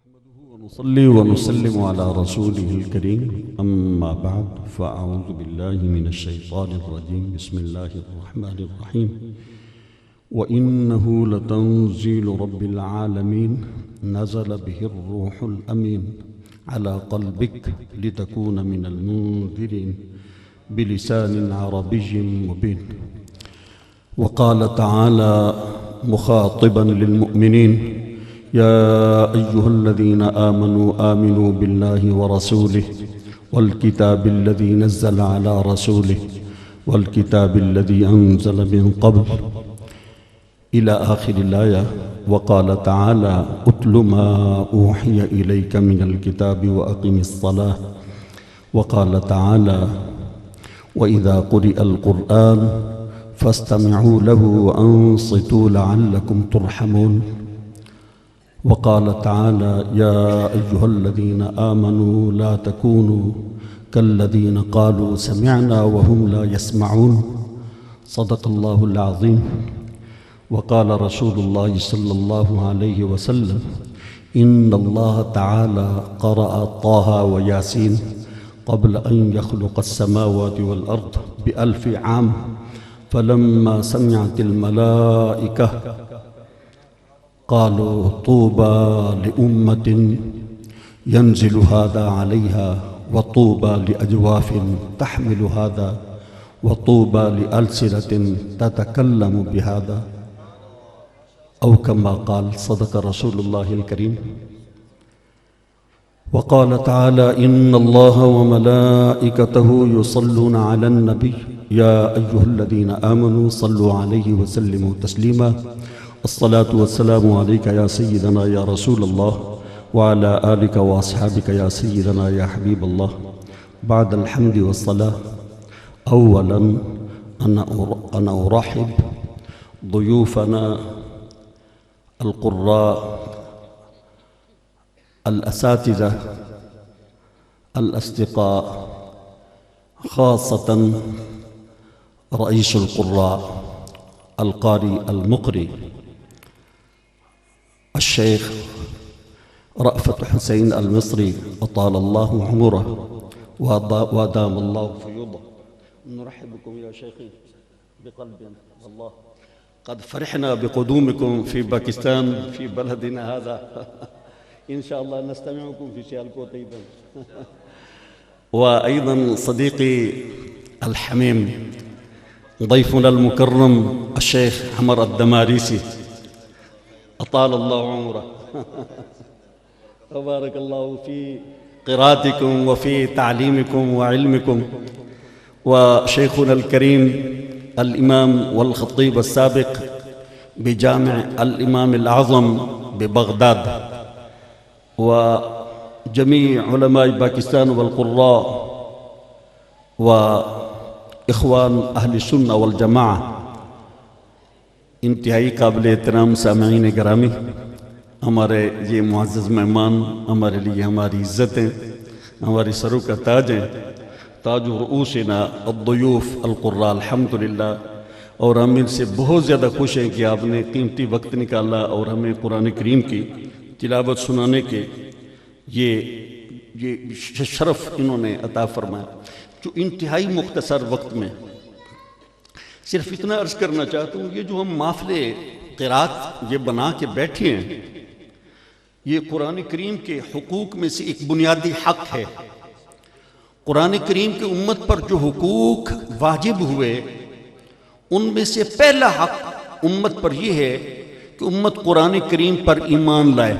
نحمده ونصلي ونسلم على رسوله الكريم أما بعد فأعوذ بالله من الشيطان الرجيم بسم الله الرحمن الرحيم وإنه لتنزيل رب العالمين نزل به الروح الأمين على قلبك لتكون من المنذرين بلسان عربي مبين. وقال تعالى مخاطبا للمؤمنين يا أيها الذين آمنوا بالله ورسوله والكتاب الذي نزل على رسوله والكتاب الذي أنزل من قبل إلى آخر الآية. وقال تعالى أتل ما أوحي إليك من الكتاب وأقم الصلاة. وقال تعالى وإذا قرئ القرآن فاستمعوا له وأنصتوا لعلكم ترحمون. وقال تعالى يا أيها الذين آمنوا لا تكونوا كالذين قالوا سمعنا وهم لا يسمعون. صدق الله العظيم. وقال رسول الله صلى الله عليه وسلم إن الله تعالى قرأ طه وياسين قبل أن يخلق السماوات والأرض ب1000 عام فلما سمعت الملائكة قالوا طوبى لأمة ينزل هذا عليها وطوبى لأجواف تحمل هذا وطوبى لألسنة تتكلم بهذا أو كما قال صدق رسول الله الكريم. وقال تعالى إن الله وملائكته يصلون على النبي يا أيها الذين آمنوا صلوا عليه وسلموا تسليما. الصلاة والسلام عليك يا سيدنا يا رسول الله وعلى آلك وأصحابك يا سيدنا يا حبيب الله. بعد الحمد والصلاة أولا أنا أرحب ضيوفنا القراء الأساتذة الأصدقاء خاصة رئيس القراء القاري المقري الشيخ رأفت حسين المصري أطال الله عمره وأدام الله فيوضه. نرحبكم يا شيخي بقلب والله قد فرحنا بقدومكم في باكستان في بلدنا هذا إن شاء الله نستمعكم في سيالكم طيبا. وأيضا صديقي الحميم ضيفنا المكرم الشيخ عمر الدماريسي أطال الله عمره وبارك الله في قراءتكم وفي تعليمكم وعلمكم. وشيخنا الكريم الإمام والخطيب السابق بجامع الإمام الأعظم ببغداد وجميع علماء باكستان والقراء وإخوان أهل السنة والجماعة. انتہائی قابل احترام سامعین گرامی، ہمارے یہ معزز مہمان ہمارے لیے ہماری عزتیں، ہماری سروں کا تاج ہیں، تاج رؤوسنا الضیوف القراء الحمدللہ. اور ہم ان سے بہت زیادہ خوش ہیں کہ آپ نے قیمتی وقت نکالا اور ہمیں قرآن کریم کی تلاوت سنانے کے یہ شرف انہوں نے عطا فرمایا. جو انتہائی مختصر وقت میں صرف اتنا عرض کرنا چاہتا ہوں، یہ جو ہم محفل قرات یہ بنا کے بیٹھے ہیں، یہ قرآن کریم کے حقوق میں سے ایک بنیادی حق ہے. قرآن کریم کے امت پر جو حقوق واجب ہوئے ان میں سے پہلا حق امت پر یہ ہے کہ امت قرآن کریم پر ایمان لائے.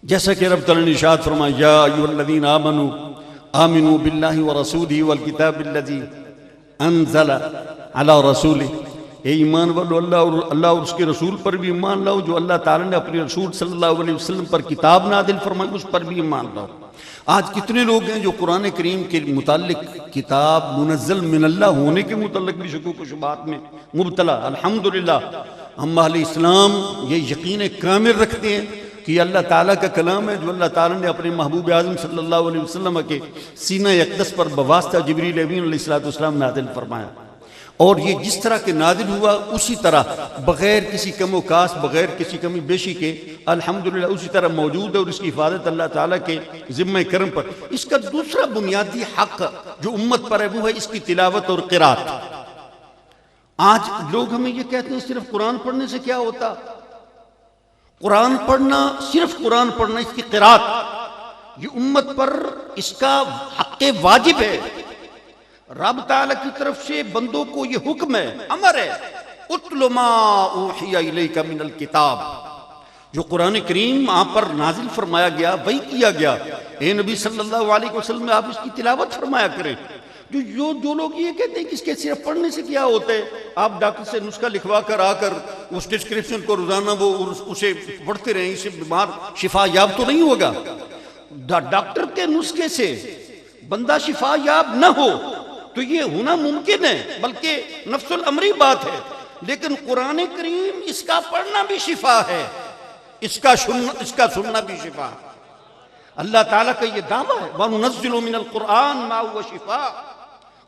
جیسا کہ رب تعالیٰ نے ارشاد فرمایا یا ایھا الذین آمنوا باللہ ورسولہ والکتاب الذی انزل علی رسولہ. اے ایمان والو اللہ اور اس کے رسول پر بھی ایمان لاؤ، جو اللہ تعالیٰ نے اپنے رسول صلی اللہ علیہ وسلم پر کتاب نازل فرمائی اس پر بھی ایمان لاؤ. آج کتنے لوگ ہیں جو قرآن کریم کے متعلق کتاب منزل من اللہ ہونے کے متعلق بھی شکوک و شبہات میں مبتلا. الحمدللہ ہم اہل اسلام یہ یقین کامل رکھتے ہیں کہ یہ اللہ تعالیٰ کا کلام ہے جو اللہ تعالیٰ نے اپنے محبوب اعظم صلی اللہ علیہ وسلم کے سینہ اقدس پر بواسطہ جبریل امین علیہ السلام نازل فرمایا. اور یہ جس طرح کے نازل ہوا اسی طرح بغیر کسی کم و کاس، بغیر کسی کمی بیشی کے الحمدللہ اسی طرح موجود ہے، اور اس کی حفاظت اللہ تعالیٰ کے ذمہ کرم پر۔ اس کا دوسرا بنیادی حق جو امت پر ہے وہ ہے اس کی تلاوت اور قرات۔ آج لوگ ہمیں یہ کہتے ہیں صرف قرآن پڑھنے سے کیا ہوتا؟ قرآن پڑھنا، صرف قرآن پڑھنا، اس کی قرات یہ امت پر اس کا حق واجب ہے۔ رب تعالیٰ کی طرف سے بندوں کو یہ حکم ہے، امر ہے، اتل ما اوحی الیک من الکتاب، جو قرآن کریم آپ پر نازل فرمایا گیا، وہی کیا گیا، اے نبی صلی اللہ علیہ وسلم آپ اس کی تلاوت فرمایا کریں۔ جو لوگ یہ کہتے ہیں کہ اس کے صرف پڑھنے سے کیا ہوتا ہے، آپ ڈاکٹر سے نسخہ لکھوا کر آ کر اس ڈسکرپشن کو روزانہ وہ اسے پڑھتے رہیں، اسے بیمار شفا یاب تو نہیں ہوگا۔ ڈاکٹر کے نسخے سے بندہ شفا یاب نہ ہو تو یہ ہونا ممکن ہے، بلکہ نفس الامری بات ہے، لیکن قرآن کریم اس کا پڑھنا بھی شفا ہے، اس کا سننا بھی شفا ہے۔ اللہ تعالیٰ کا یہ دعویٰ ہے وَنُنَزِّلُ مِنَ الْقُرْآنِ مَا هُوَ شِفَاءٌ،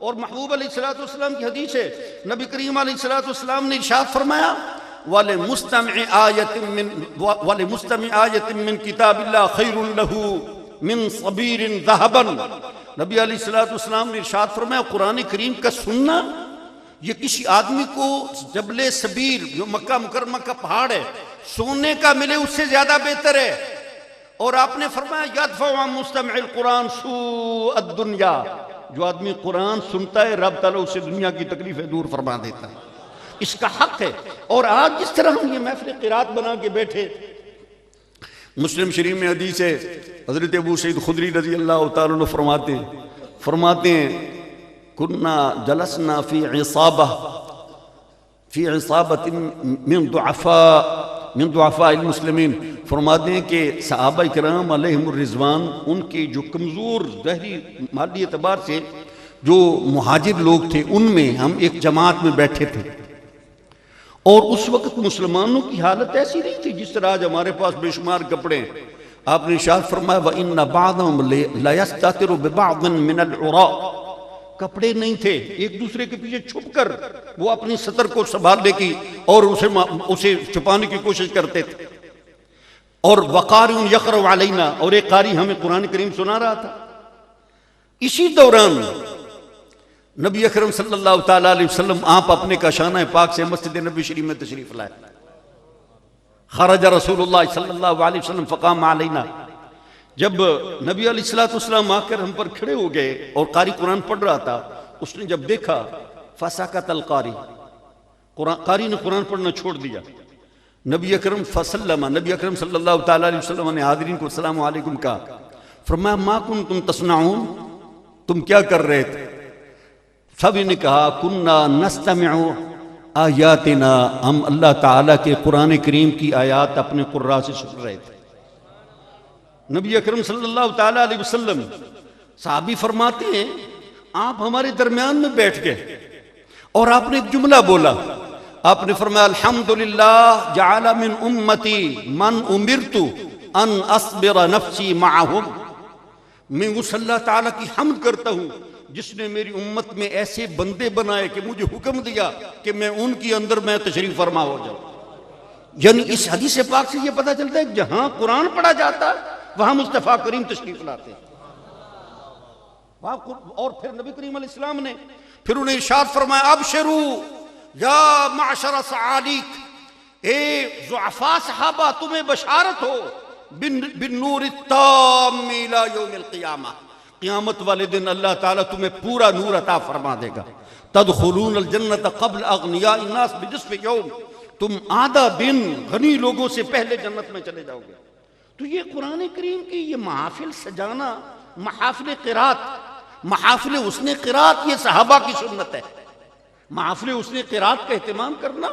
اور محبوب علیہ السلام کی حدیث ہے، نبی کریم علیہ السلام نے ارشاد فرمایا وَلِمُسْتَمِعِ آیَةٍ مِّن کِتَابِ اللَّهِ خَيْرٌ لَهُ مِن صَبِيرٍ ذَهَبًا۔ نبی علیہ السلام نے ارشاد فرمایا قرآن کریم کا سننا یہ کسی آدمی کو جبل صبیر جو مکہ مکرمہ کا پہاڑ ہے سونے کا ملے اس سے زیادہ بہتر ہے۔ اور آپ نے فرمایا یدفع عن مستمع القرآن سوء الدنیا، جو آدمی قرآن سنتا ہے رب تعالیٰ اسے دنیا کی تکلیفیں دور فرما دیتا ہے، اس کا حق ہے۔ اور آج جس طرح ہم یہ محفل قرات بنا کے بیٹھے، مسلم شریف میں حدیث ہے، حضرت ابو سعید خدری رضی اللہ تعالیٰ عنہ فرماتے ہیں کننا جلسنا فی عصابۃ من ضعفاء المسلمین، فرماتے ہیں کہ صحابہ کرام علیہم الرضوان ان کے جو کمزور ظاہری مالی اعتبار سے جو مہاجر لوگ تھے ان میں ہم ایک جماعت میں بیٹھے تھے، اور اس وقت مسلمانوں کی حالت ایسی نہیں تھی جس طرح آج ہمارے پاس بے شمار کپڑے ہیں۔ آپ نے ارشاد فرمایا وَإِنَّ بَعْضَهُمْ لَيَسْتَتِرُ بِبَعْضٍ مِّنَ الْعُرَاءِ، کپڑے نہیں تھے، ایک دوسرے کے پیچھے چھپ کر وہ اپنی سطر کو سنبھالنے کی اور اسے چھپانے کی کوشش کرتے تھے۔ اور وَقَارِئٌ يَقْرَؤُ عَلَيْنَا، اور ایک قاری ہمیں قرآن کریم سنا رہا تھا۔ اسی دوران نبی اکرم صلی اللہ تعالیٰ علیہ وسلم آپ اپنے کاشانہ پاک سے مسجد نبی شریف میں تشریف لائے۔ خرج رسول اللہ صلی اللہ علیہ وسلم فقام علینا، جب نبی علیہ السلام آ کر ہم پر کھڑے ہو گئے اور قاری قرآن پڑھ رہا تھا، اس نے جب دیکھا فسکت القاری، قاری نے قرآن پڑھنا چھوڑ دیا۔ نبی اکرم صلی اللہ تعالیٰ علیہ وسلم نے حاضرین کو السلام علیکم کہا، فرمایا ما کنتم تصنعون، تم کیا کر رہے تھے؟ سب نے کہا کننا نستمع آیاتنا، ہم اللہ تعالیٰ کے قرآن کریم کی آیات اپنے قراء سے سن رہے تھے۔ نبی اکرم صلی اللہ تعالیٰ علیہ وسلم، صحابی فرماتے ہیں آپ ہمارے درمیان میں بیٹھ گئے اور آپ نے ایک جملہ بولا، آپ نے فرمایا الحمدللہ جعل من امتی من امرت ان اصبر نفسی معہم، میں اس اللہ تعالیٰ کی حمد کرتا ہوں جس نے میری امت میں ایسے بندے بنائے کہ مجھے حکم دیا کہ میں ان کی اندر میں تشریف فرما ہو جاؤں۔ یعنی اس حدیث پاک سے یہ پتہ چلتا ہے کہ جہاں قرآن پڑھا جاتا ہے وہاں مصطفیٰ کریم تشریف لاتے ہیں۔ اور پھر نبی کریم علیہ السلام نے پھر انہیں ارشاد فرمایا ابشرو یا معشر صعاليك، اے ضعفاء صحابہ تمہیں بشارت ہو بالنور التام الى یوم القیامہ، قیامت والے دن اللہ تعالیٰ تمہیں پورا نور عطا فرما دے گا۔ تدخلون الجنت قبل اغنیاء الناس بنصف یوم، تم آدھا دن غنی لوگوں سے پہلے جنت میں چلے جاؤ گے۔ تو یہ قرآن کریم کی یہ محافل سجانا، محافل قرات، محافل حسن قرات، یہ صحابہ کی سنت ہے۔ محافل حسن قرات کا اہتمام کرنا،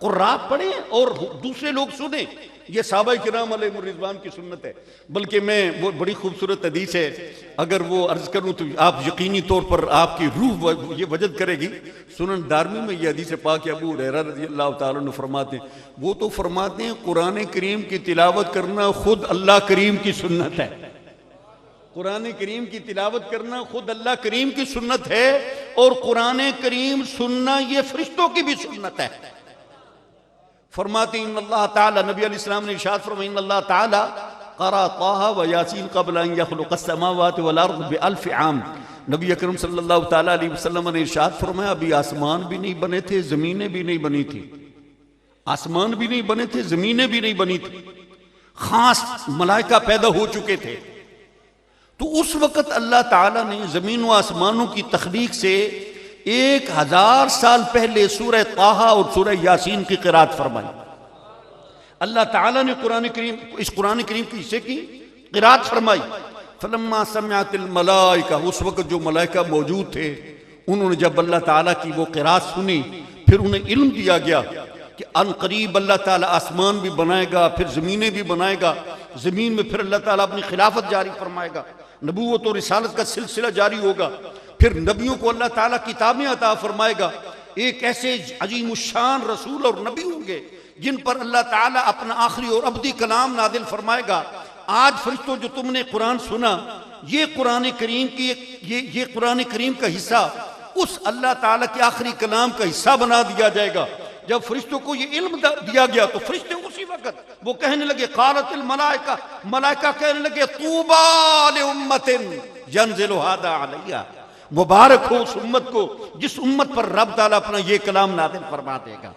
قراء پڑھیں اور دوسرے لوگ سنیں، یہ صحابہ کرام علیہ الرضوان کی سنت ہے۔ بلکہ میں وہ بڑی خوبصورت حدیث ہے، اگر وہ عرض کروں تو آپ یقینی طور پر آپ کی روح یہ وجد کرے گی۔ سنن دارمی میں یہ حدیث پاک ابو ہریرہ رضی اللہ تعالیٰ عنہ فرماتے ہیں، وہ تو فرماتے ہیں قرآن کریم کی تلاوت کرنا خود اللہ کریم کی سنت ہے۔ قرآن کریم کی تلاوت کرنا خود اللہ کریم کی سنت ہے، اور قرآن کریم سننا یہ فرشتوں کی بھی سنت ہے. فرماتے ان اللہ تعالی، نبی علیہ السلام نے ارشاد فرمایا ان اللہ تعالی قرأ طٰہٰ و یاسین قبل ان یخلق السماوات والارض بألف عام. نبی اکرم صلی اللہ تعالی علیہ وسلم نے ارشاد فرمایا ابھی آسمان بھی نہیں بنے تھے، زمینیں بھی نہیں بنی تھی. آسمان بھی نہیں بنے تھے، زمینیں بھی نہیں بنی تھی، خاص ملائکہ پیدا ہو چکے تھے. تو اس وقت اللہ تعالیٰ نے زمین و آسمانوں کی تخلیق سے 1000 سال پہلے سورہ طٰہٰ اور سورہ یاسین کی قرات فرمائی. اللہ تعالیٰ نے اس قرآن کریم کی حصے کی قرات فرمائی. فلما سمعت الملائکہ، اس وقت جو ملائکہ موجود تھے انہوں نے جب اللہ تعالیٰ کی وہ قرات سنی، پھر انہیں علم دیا گیا کہ ان قریب اللہ تعالیٰ آسمان بھی بنائے گا، پھر زمینیں بھی بنائے گا، زمین میں پھر اللہ تعالیٰ اپنی خلافت جاری فرمائے گا، نبوت اور رسالت کا سلسلہ جاری ہوگا، پھر نبیوں کو اللہ تعالیٰ کتابیں عطا فرمائے گا. ایک ایسے عظیم الشان رسول اور نبی ہوں گے جن پر اللہ تعالیٰ اپنا آخری اور ابدی کلام نازل فرمائے گا. آج فرشتوں جو تم نے قرآن سنا، یہ قرآن کریم کی یہ قرآن کریم کا حصہ اس اللہ تعالیٰ کے آخری کلام کا حصہ بنا دیا جائے گا. جب فرشتوں کو یہ علم دیا گیا تو فرشتے اسی وقت وہ کہنے لگے قالت الملائکہ، ملائکہ کہنے لگے طوبیٰ لأمۃ ینزل ھذا علیہا، مبارک ہو اس امت کو جس امت پر رب تعالیٰ اپنا یہ کلام نازل فرما دے گا.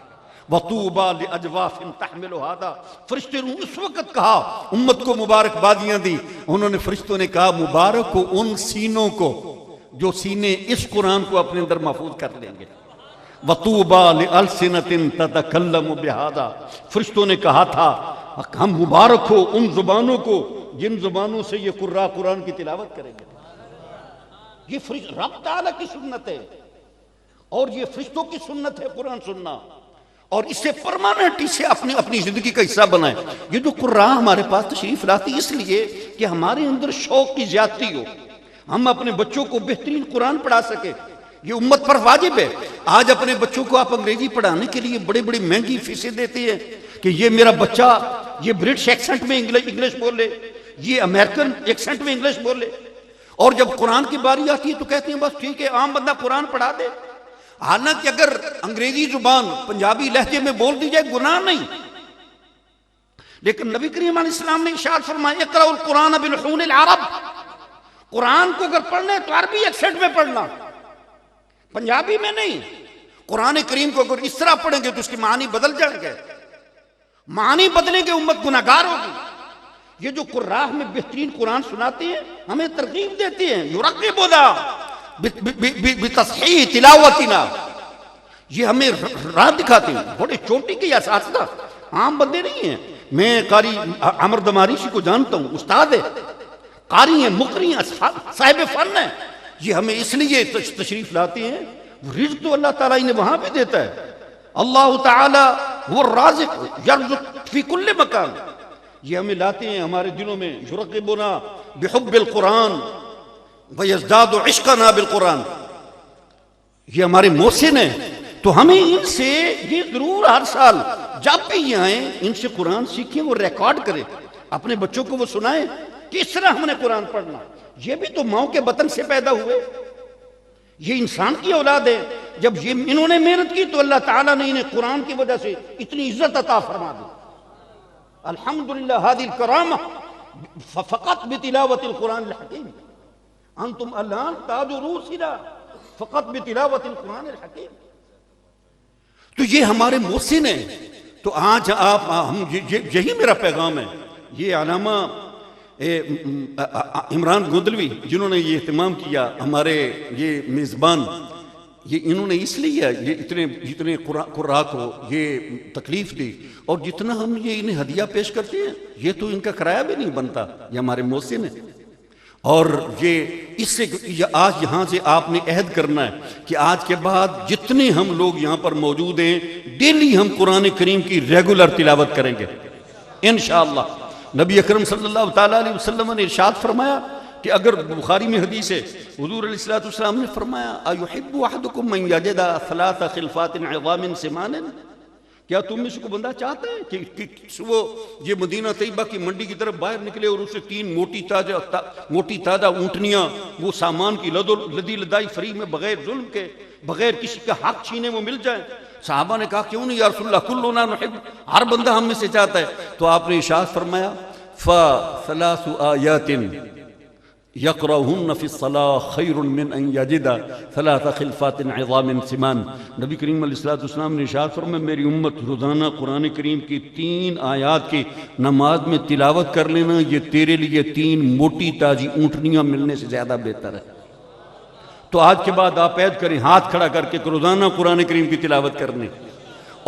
وطوبیٰ لأجواف تحمل ھذا، فرشتے نے اس وقت کہا، امت کو مبارکبادیاں دی. انہوں نے فرشتوں نے کہا مبارک ہو ان سینوں کو جو سینے اس قرآن کو اپنے اندر محفوظ کر لیں گے. وطوبیٰ لألسنۃ تتکلم بھذا، فرشتوں نے کہا تھا ہم مبارک ہو ان زبانوں کو جن زبانوں سے یہ قراء قرآن کی تلاوت کریں گے. یہ رب تعالیٰ کی سنت ہے اور یہ فرشتوں کی سنت ہے قرآن سننا، اور اسے پرماننٹ اسے اپنی زندگی کا حصہ بنائیں. یہ جو قراء ہمارے پاس تشریف لاتی اس لیے کہ ہمارے اندر شوق کی زیادتی ہو، ہم اپنے بچوں کو بہترین قرآن پڑھا سکے. یہ امت پر واجب ہے. آج اپنے بچوں کو آپ انگریزی پڑھانے کے لیے بڑی بڑی مہنگی فیسیں دیتے ہیں کہ یہ میرا بچہ یہ برٹش ایکسنٹ میں انگلش بولے، یہ امریکن ایکسنٹ میں انگلش بولے، اور جب قرآن کی باری آتی ہے تو کہتے ہیں بس ٹھیک ہے عام بندہ قرآن پڑھا دے. حالانکہ اگر انگریزی زبان پنجابی لہجے میں بول دی جائے گناہ نہیں، لیکن نبی کریم علیہ السلام نے ارشاد فرمایا اقرأوا القرآن بلحون العرب، قرآن کو اگر پڑھنا ہے تو عربی ایکسنٹ میں پڑھنا، پنجابی میں نہیں. قرآن کریم کو اگر اس طرح پڑھیں گے تو اس کی معنی بدل جائیں گے، معنی بدلیں گے امت گناہگار ہوگی. یہ جو قراء میں بہترین قرآن سناتے ہیں ہمیں ترغیب دیتے ہیں، یرغبنا بتصحیح تلاوتنا، یہ ہمیں راہ دکھاتے ہیں. بڑے چوٹی کے اساتذہ عام بندے نہیں ہیں. میں قاری عمر دماریشی کو جانتا ہوں، استاد ہے، قاری ہیں، مقری ہیں، صاحب فن ہیں. یہ ہمیں اس لیے تشریف لاتے ہیں، رزق تو اللہ تعالیٰ انہیں وہاں بھی دیتا ہے. اللہ تعالیٰ وہ الرازق یرزق فی کل مکان. یہ ہمیں لاتے ہیں ہمارے دلوں میں یرغبنا بحب القرآن ویزداد عشقنا بالقرآن. یہ ہمارے محسن ہیں، تو ہمیں ان سے یہ ضرور ہر سال جب بھی یہ آئیں ان سے قرآن سیکھیں، وہ ریکارڈ کریں، اپنے بچوں کو وہ سنائیں کہ اس طرح ہم نے قرآن پڑھنا. یہ بھی تو ماں کے بطن سے پیدا ہوئے، یہ انسان کی اولاد ہے. جب یہ انہوں نے محنت کی تو اللہ تعالیٰ نے انہیں قرآن کی وجہ سے اتنی عزت عطا فرما دی. الحمدللہ هذه الکرامہ فقط بتلاوت القرآن الحکیم، انتم الان تاج رؤوسنا فقط بتلاوت القرآن الحکیم. تو یہ ہمارے محسن ہیں. تو آج آپ یہی میرا پیغام ہے. یہ علامہ عمران گودلوی جنہوں نے یہ اہتمام کیا، ہمارے یہ میزبان، یہ انہوں نے اس لیے یہ جتنے قراء کو یہ تکلیف دی، اور جتنا ہم یہ انہیں ہدیہ پیش کرتے ہیں یہ تو ان کا کرایہ بھی نہیں بنتا. یہ ہمارے محسن ہیں. اور یہ اس سے آج یہاں سے آپ نے عہد کرنا ہے کہ آج کے بعد جتنے ہم لوگ یہاں پر موجود ہیں ڈیلی ہم قرآن کریم کی ریگولر تلاوت کریں گے انشاءاللہ. نبی اکرم صلی اللہ تعالیٰ علیہ وسلم نے ارشاد فرمایا کہ اگر بخاری میں حدیث ہے، حضور علیہ السلام نے فرمایا اَيُحِبُّ أَحَدُكُمْ مَنْ يَجِدَ ثَلَاثَ خِلْفَاتٍ عِظَامٍ سِمَانٍ، کیا تم میں سے کوئی بندہ چاہتا ہے کہ وہ یہ مدینہ طیبہ کی منڈی کی طرف باہر نکلے اور اسے 3 موٹی تازہ اونٹنیاں وہ سامان کی لدی لدائی فری میں بغیر ظلم کے بغیر کسی کا حق چھینے وہ مل جائیں؟ صحابہ نے کہا کیوں نہیں یا رسول اللہ، کلنا نحب، ہر بندہ ہم میں سے چاہتا ہے۔ تو آپ نے ارشاد فرمایا فَثَلَاثُ آيَاتٍ يَقْرَؤُهُنَّ فِي الصَّلَاةِ خَيْرٌ مِّنْ أَنْ يَجِدَ 3 خِلْفَاتٍ عِظَامٍ سِمَانٍ۔ نبی کریم علیہ السلام نے ارشاد فرمایا میری امت روزانہ قرآن کریم کی 3 آیات کی نماز میں تلاوت کر لینا، یہ تیرے لیے 3 موٹی تازی اونٹنیاں ملنے سے زیادہ بہتر ہے۔ تو آج کے بعد آپ عید کریں ہاتھ کھڑا کر کے روزانہ قرآن کریم کی تلاوت کرنے،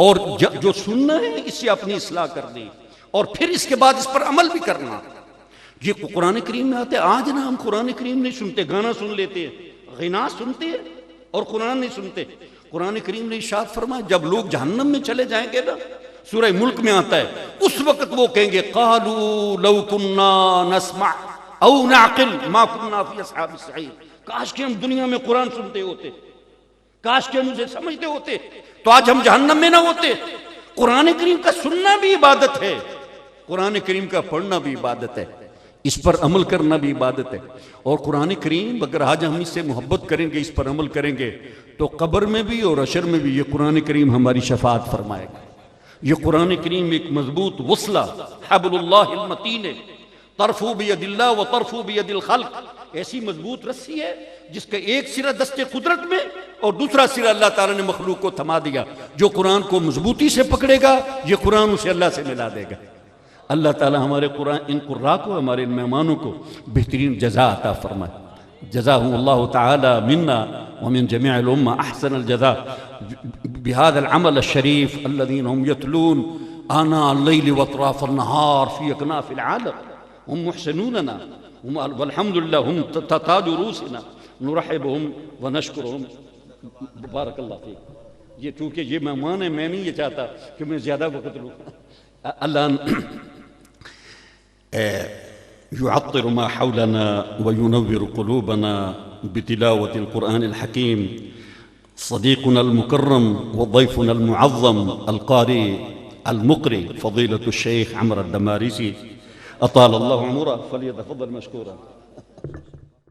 اور جو سننا ہے اس سے اپنی اصلاح کرنی، اور پھر اس کے بعد اس پر عمل بھی کرنا۔ یہ قرآن کریم میں آتے آج نا ہم قرآن کریم نہیں سنتے، گانا سن لیتے ہیں، غنا سنتے ہیں اور قرآن نہیں سنتے۔ قرآن کریم نے ارشاد فرمایا جب لوگ جہنم میں چلے جائیں گے نا، سورہ ملک میں آتا ہے، اس وقت وہ کہیں گے قالوا لو كنا نسمع او نعقل ما كنا في اصحاب السعیر، کاش کہ ہم دنیا میں قرآن سنتے ہوتے، کاش کہ ہم اسے سمجھتے ہوتے تو آج ہم جہنم میں نہ ہوتے۔ قرآن کریم کا سننا بھی عبادت ہے، قرآن کریم کا پڑھنا بھی عبادت ہے، اس پر عمل کرنا بھی عبادت ہے۔ اور قرآن کریم اگر آج ہم اس سے محبت کریں گے، اس پر عمل کریں گے، تو قبر میں بھی اور حشر میں بھی یہ قرآن کریم ہماری شفاعت فرمائے گا۔ یہ قرآن کریم ایک مضبوط وصلہ حبل اللہ المتین ہے، طرفو بید اللہ و طرفو بید الخلق، ایسی مضبوط رسی ہے جس کا ایک سرا دست قدرت میں اور دوسرا سرا اللہ تعالیٰ نے مخلوق کو تھما دیا۔ جو قرآن کو مضبوطی سے پکڑے گا یہ قرآن اسے اللہ سے ملا دے گا۔ اللہ تعالیٰ ہمارے قرآن ان قراء کو، ہمارے ان مہمانوں کو بہترین جزا عطا فرمائے۔ جزاهم اللہ تعالی منا ومن جميع الامة احسن الجزاء بهذا العمل الشريف الذين هم يتلون آناء الليل واطراف النهار في اكناف العالم، هم محسنوننا والحمد لله، هم تاج رؤوسنا، نرحبهم ونشكرهم۔ بارک اللہ فیک۔ یہ چونکہ یہ مہمان ہیں، میں نہیں یہ چاہتا کہ میں زیادہ وقت لوں۔ اللہ يعطر ما حولنا وينور قلوبنا بتلاوة القرآن الحكيم صديقنا المكرم وضيفنا المعظم القارئ المقرئ فضيلة الشيخ عمرو الدماريسي أطال الله عمره، فليتفضل مشكورا۔